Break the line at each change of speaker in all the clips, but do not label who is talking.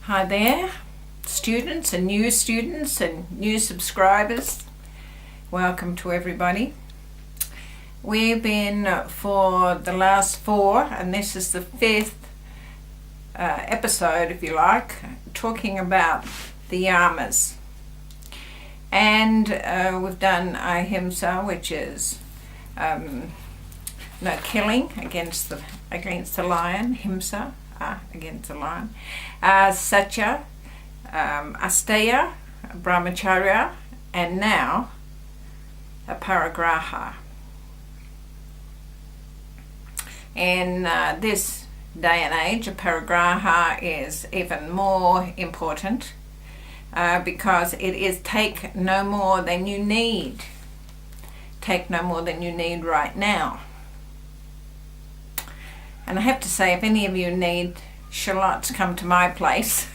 Hi there, students and new subscribers. Welcome to everybody. We've been for the last 4, and this is the 5th episode, if you like, talking about the yamas. And we've done ahimsa, which is no killing against the lion, himsa. Against the lion, satya, asteya, brahmacharya, and now aparigraha. In this day and age, aparigraha is even more important because it is take no more than you need. Take no more than you need right now. And I have to say, if any of you need shallots, come to my place.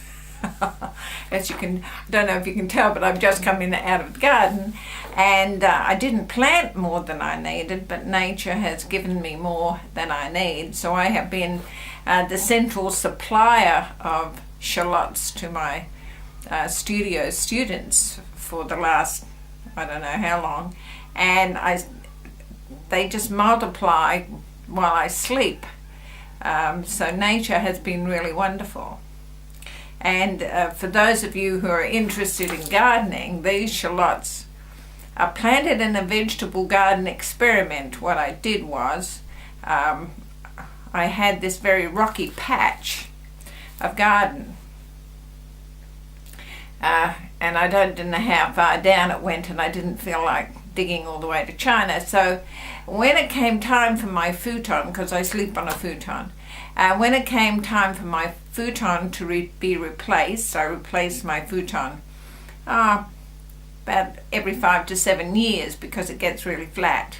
As you can, I don't know if you can tell, but I've just come in out of the garden, and I didn't plant more than I needed, but nature has given me more than I need. So I have been the central supplier of shallots to my studio students for the last, I don't know how long, and they just multiply while I sleep. So nature has been really wonderful. And for those of you who are interested in gardening, these shallots are planted in a vegetable garden experiment. What I did was I had this very rocky patch of garden, and I didn't know how far down it went, and I didn't feel like digging all the way to China. So when it came time for my futon, because I sleep on a futon, when it came time for my futon to be replaced, I replaced my futon about every 5 to 7 years because it gets really flat.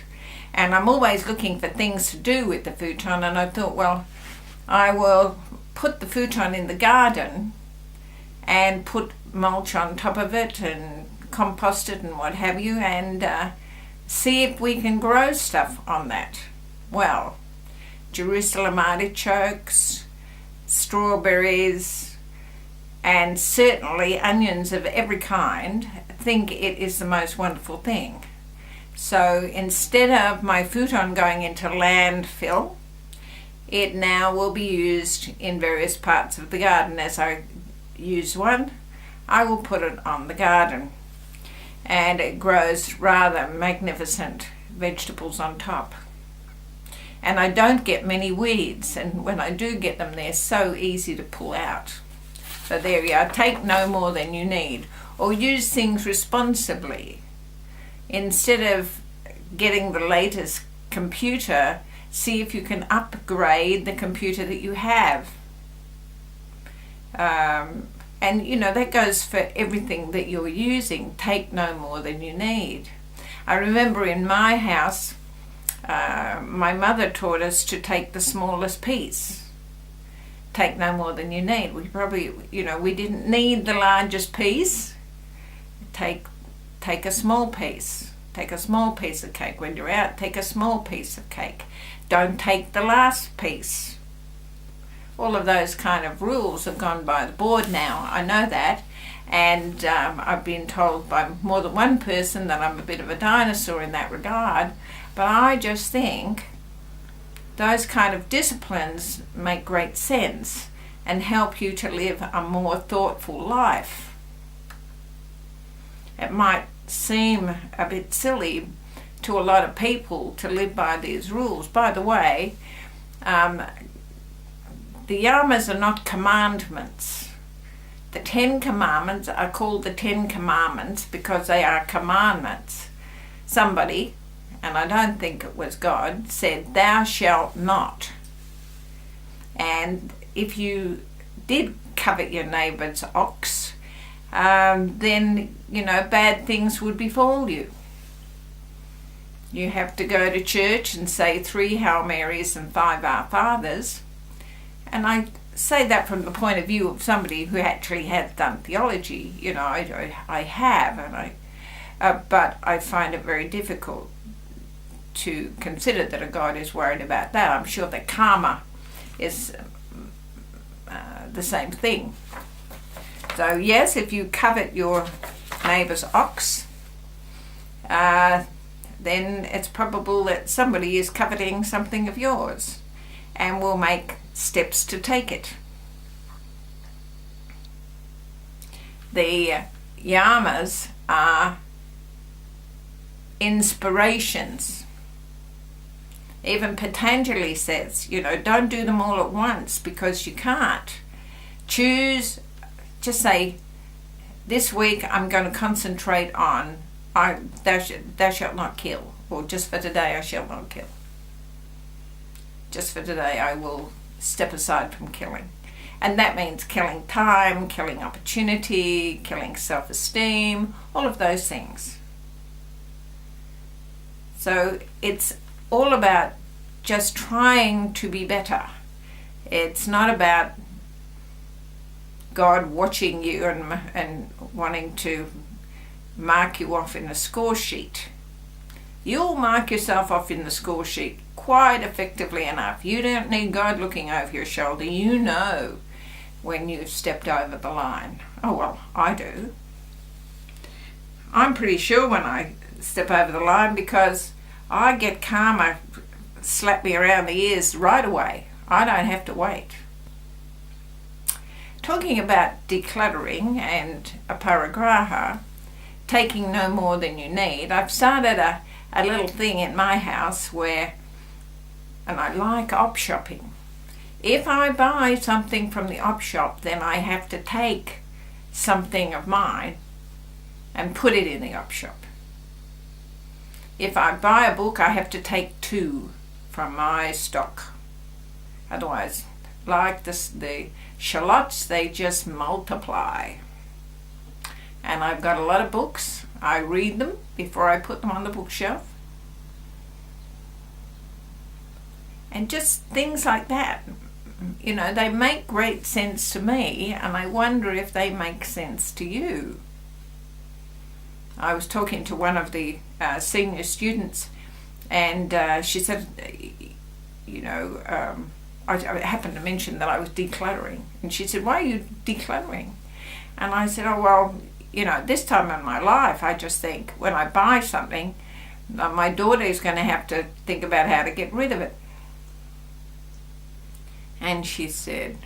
And I'm always looking for things to do with the futon, and I thought, well, I will put the futon in the garden and put mulch on top of it and compost it and what have you, and see if we can grow stuff on that. Well, Jerusalem artichokes, strawberries, and certainly onions of every kind think it is the most wonderful thing. So instead of my futon going into landfill, it now will be used in various parts of the garden. As I use one, I will put it on the garden, and it grows rather magnificent vegetables on top. And I don't get many weeds, and when I do get them, they're so easy to pull out. So there you are. Take no more than you need, or use things responsibly. Instead of getting the latest computer, see if you can upgrade the computer that you have. And you know, that goes for everything that you're using. Take no more than you need. I remember in my house, my mother taught us to take the smallest piece. Take no more than you need. We probably, we didn't need the largest piece. Take a small piece. Take a small piece of cake. When you're out, take a small piece of cake. Don't take the last piece. All of those kind of rules have gone by the board now. I know that. And I've been told by more than one person that I'm a bit of a dinosaur in that regard. But I just think those kind of disciplines make great sense and help you to live a more thoughtful life. It might seem a bit silly to a lot of people to live by these rules. By the way, the yamas are not commandments. The 10 commandments are called the 10 commandments because they are commandments. Somebody, and I don't think it was God, said, "Thou shalt not." And if you did covet your neighbour's ox, then, bad things would befall you. You have to go to church and say 3 Hail Marys and 5 Our Fathers. And I say that from the point of view of somebody who actually has done theology. I have, and but I find it very difficult to consider that a God is worried about that. I'm sure that karma is the same thing. So yes, if you covet your neighbour's ox, then it's probable that somebody is coveting something of yours and will make steps to take it. The yamas are inspirations. Even Patanjali says, don't do them all at once, because you can't. Choose, just say, this week I'm going to concentrate on thou shalt not kill, or just for today I shall not kill. Just for today I will step aside from killing. And that means killing time, killing opportunity, killing self-esteem, all of those things. So it's all about just trying to be better. It's not about God watching you and wanting to mark you off in a score sheet. You'll mark yourself off in the score sheet quite effectively enough. You don't need God looking over your shoulder. You know when you've stepped over the line. Oh, well, I do. I'm pretty sure when I step over the line, because I get karma slap me around the ears right away. I don't have to wait. Talking about decluttering and Aparigraha, taking no more than you need, I've started a little thing in my house where, and I like op shopping. If I buy something from the op shop, then I have to take something of mine and put it in the op shop. If I buy a book, I have to take 2 from my stock. Otherwise, like the shallots, they just multiply. And I've got a lot of books. I read them before I put them on the bookshelf. And just things like that. They make great sense to me, and I wonder if they make sense to you. I was talking to one of the senior students, and she said, I happened to mention that I was decluttering. And she said, why are you decluttering? And I said, oh, well, this time in my life, I just think when I buy something, my daughter is going to have to think about how to get rid of it. And she said,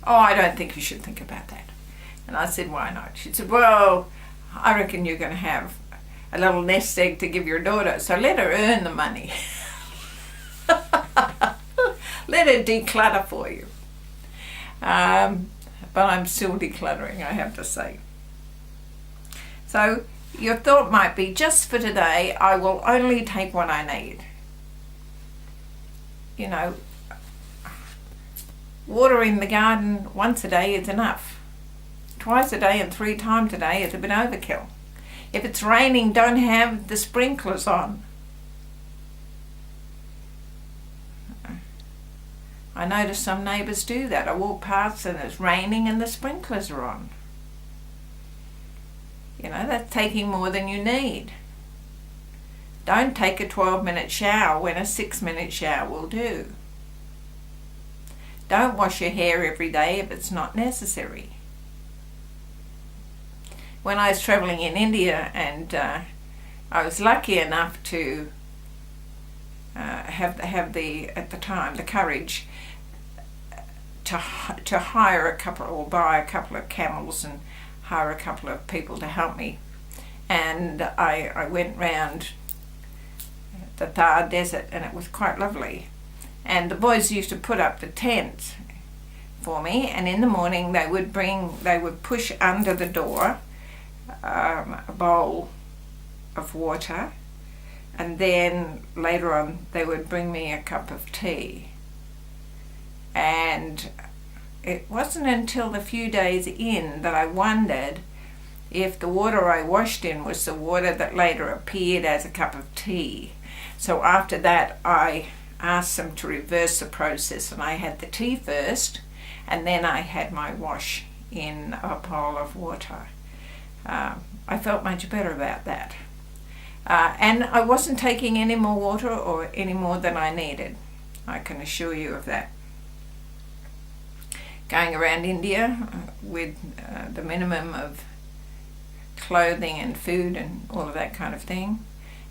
oh, I don't think you should think about that. And I said, why not? She said, well, I reckon you're going to have a little nest egg to give your daughter, so let her earn the money. Let her declutter for you. But I'm still decluttering, I have to say. So your thought might be, just for today, I will only take what I need. Watering the garden once a day is enough. Twice a day and 3 times a day is a bit overkill. If it's raining, don't have the sprinklers on. I notice some neighbours do that. I walk past and it's raining and the sprinklers are on. That's taking more than you need. Don't take a 12-minute shower when a 6-minute shower will do. Don't wash your hair every day if it's not necessary. When I was travelling in India, and I was lucky enough to have the at the time the courage to hire a couple, or buy a couple of camels and hire a couple of people to help me, and I went round the Thar Desert, and it was quite lovely. And the boys used to put up the tent for me, and in the morning they would push under the door a bowl of water, and then later on they would bring me a cup of tea. And it wasn't until the few days in that I wondered if the water I washed in was the water that later appeared as a cup of tea. So after that I asked them to reverse the process, and I had the tea first, and then I had my wash in a bowl of water. I felt much better about that. And I wasn't taking any more water or any more than I needed. I can assure you of that. going around India with the minimum of clothing and food and all of that kind of thing.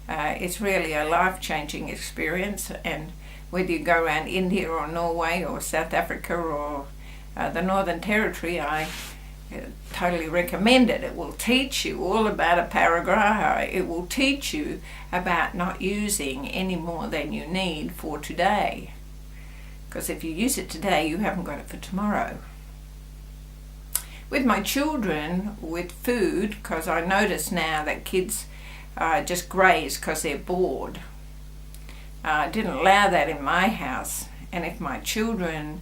It's really a life-changing experience, and whether you go around India or Norway or South Africa or the Northern Territory, I totally recommend it. It will teach you all about Aparigraha. It will teach you about not using any more than you need for today. Because if you use it today, you haven't got it for tomorrow. With my children, with food, because I notice now that kids just graze because they're bored. I didn't allow that in my house, and if my children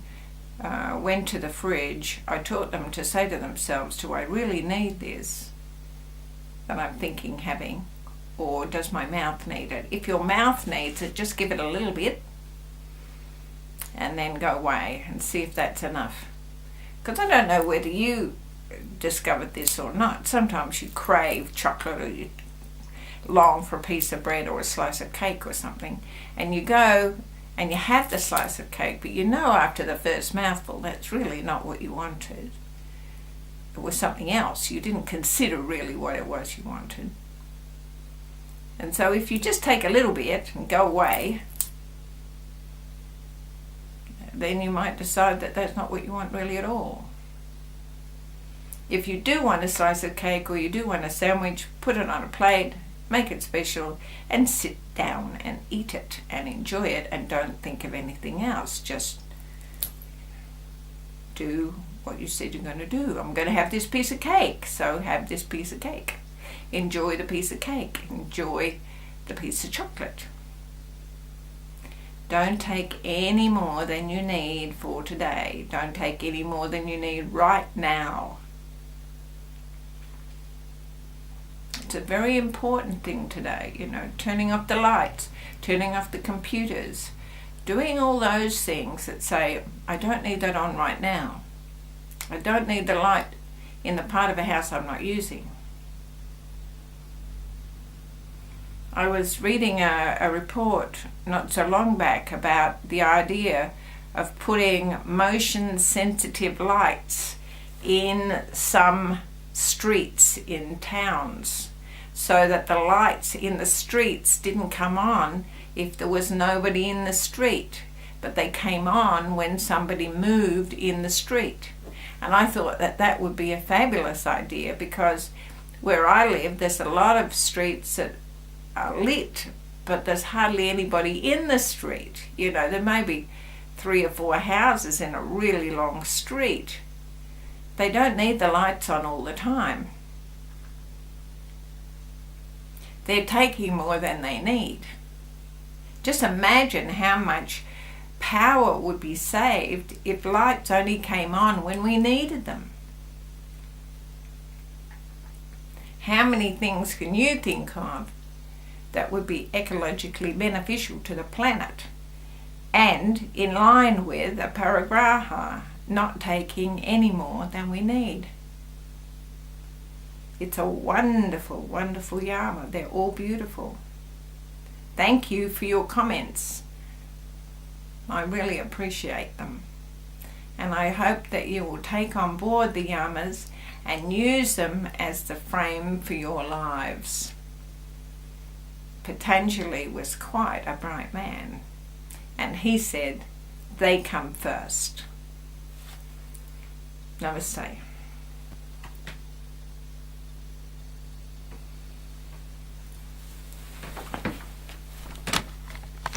went to the fridge, I taught them to say to themselves, do I really need this that I'm thinking having, or does my mouth need it? If your mouth needs it, just give it a little bit and then go away and see if that's enough. Because I don't know whether you discovered this or not. Sometimes you crave chocolate, or you long for a piece of bread or a slice of cake or something, and you go and you have the slice of cake, but you know after the first mouthful that's really not what you wanted. It was something else. You didn't consider really what it was you wanted. And so if you just take a little bit and go away, then you might decide that that's not what you want really at all. If you do want a slice of cake or you do want a sandwich, put it on a plate, make it special, and sit down and eat it and enjoy it, and don't think of anything else. Just do what you said you're going to do. I'm going to have this piece of cake, so have this piece of cake. Enjoy the piece of cake. Enjoy the piece of chocolate. Don't take any more than you need for today. Don't take any more than you need right now. It's a very important thing today, turning off the lights, turning off the computers, doing all those things that say, I don't need that on right now. I don't need the light in the part of a house I'm not using. I was reading a report not so long back about the idea of putting motion sensitive lights in some streets in towns, so that the lights in the streets didn't come on if there was nobody in the street, but they came on when somebody moved in the street. And I thought that that would be a fabulous idea, because where I live there's a lot of streets that are lit, but there's hardly anybody in the street. There may be 3 or 4 houses in a really long street. They don't need the lights on all the time. They're taking more than they need. Just imagine how much power would be saved if lights only came on when we needed them. How many things can you think of that would be ecologically beneficial to the planet, and in line with Aparigraha, not taking any more than we need? It's a wonderful, wonderful YAMA. They're all beautiful. Thank you for your comments. I really appreciate them. And I hope that you will take on board the YAMAs and use them as the frame for your lives. Patanjali was quite a bright man, and he said, they come first. Namaste.